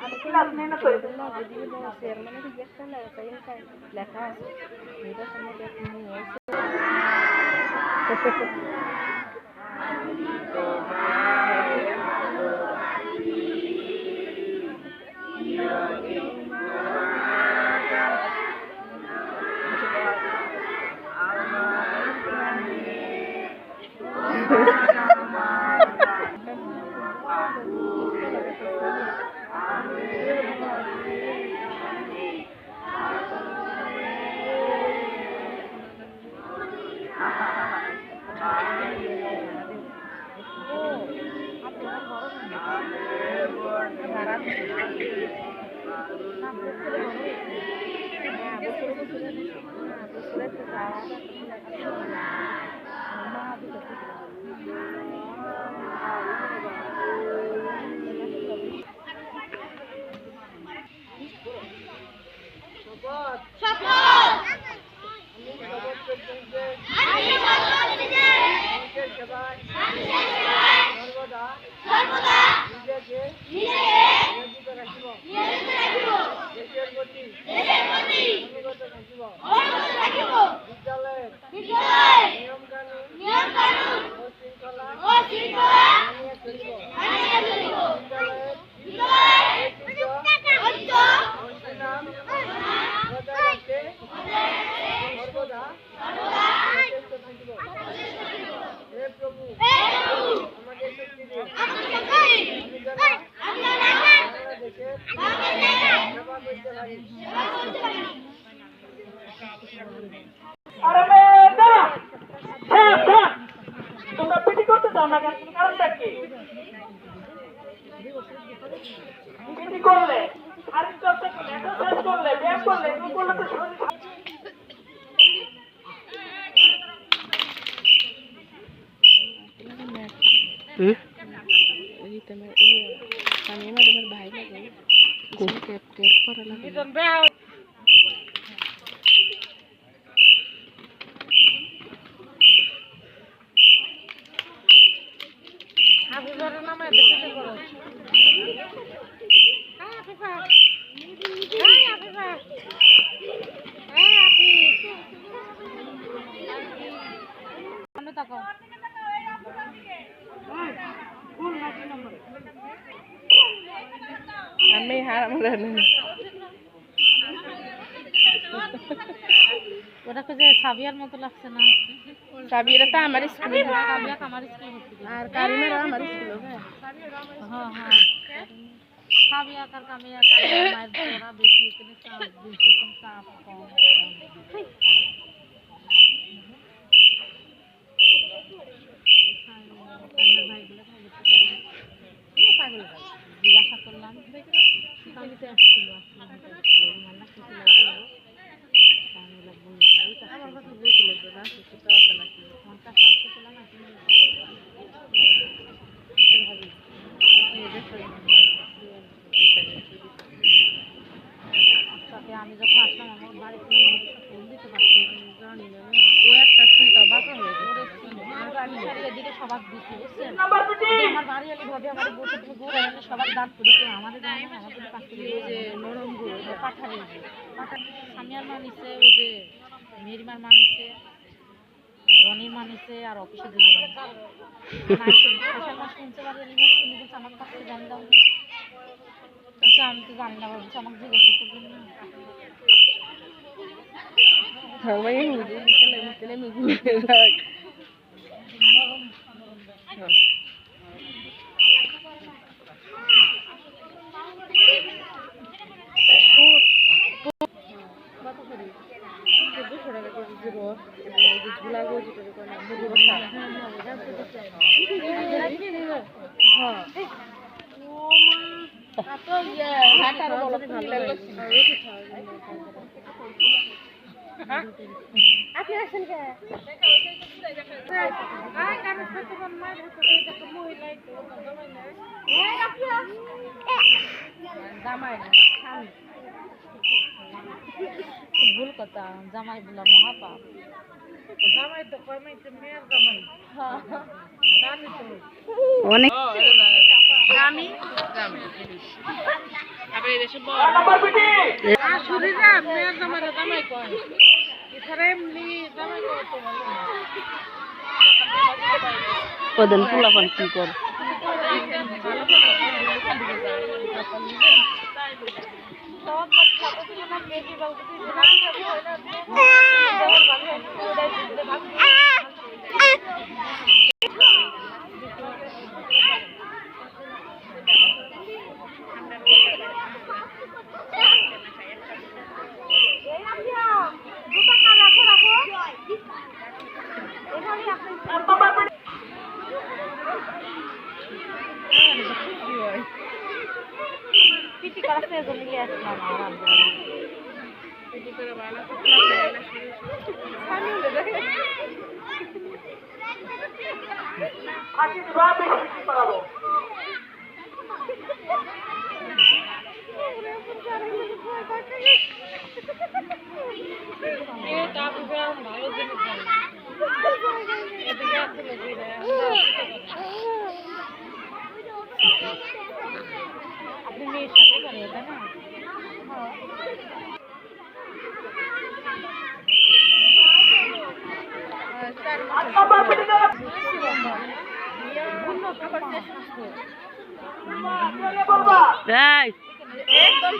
আমি ক্লাস নেই না তো এজন্য যেদিকে বলছে এর মানে কি একটা লেখা আছে এটা সম্বন্ধে তোমরা পিটি করতে চাও না কেন কারণটা কি পিটি করলে শারীরিক চর্চা করলে এক্সারসাইজ করলে ব্যায়াম করলে এগুলো করলে তো শরীর ভাই লাগে আমি হারাম ওটাকে যে সাবিয়ার মতো লাগছে না সাবিয়াটা তো আমার স্কুল সাবিয়া আমার স্কুল আর কারিমারা আমার স্কুল হ্যাঁ হ্যাঁ সাবিয়া কার কামিয়া কার মায়ের তোরা বেশি এখানে চাপ বেশি চাপ কম জিজ্ঞাসা করলাম আসছিল আমি যখন আসলাম আমার বাড়ি ফোন দিতে পারছি জানি না ও একটা সুইটা বাঁকা হয়ে গেছে এদিকে সবার দিচ্ছি বুঝছেন আমার বাড়ি এলে ভাবে আমার বসে তুমি গুড় এনে সবার দাঁত করেছে আমাদের আমাদের পাশে যে নরম গুড় পাঠারে সামিয়ার মানিছে ওই যে মেরিমার মানিছে রনির মানিছে আর অফিসে দুজন শুনতে পারি তুমি বলছো আমার কাছে জানি দাও আচ্ছা আমি তো জানি না বলছি আমাকে জিজ্ঞাসা করবেন না আপনি আসেন কে জামাই ভুল কথা, জামাই বলা মহাপাপ। জামাই তো কয় মাইতে মেয়ের জামাই। হ্যাঁ জানি তো অনেক আমি জামাই আবার এসে বড় শাশুড়িরা মেয়ের জামাই জামাই কয়, এছাড়া এমনি জামাই কয় তো ভালো না। ওদের পোলাপান কি করে পিটি করা সেজন নিয়ে আসলাম আরাম পিটি করে ভালো আপনি মেয়ের সাথে করে তাই না? এই একদম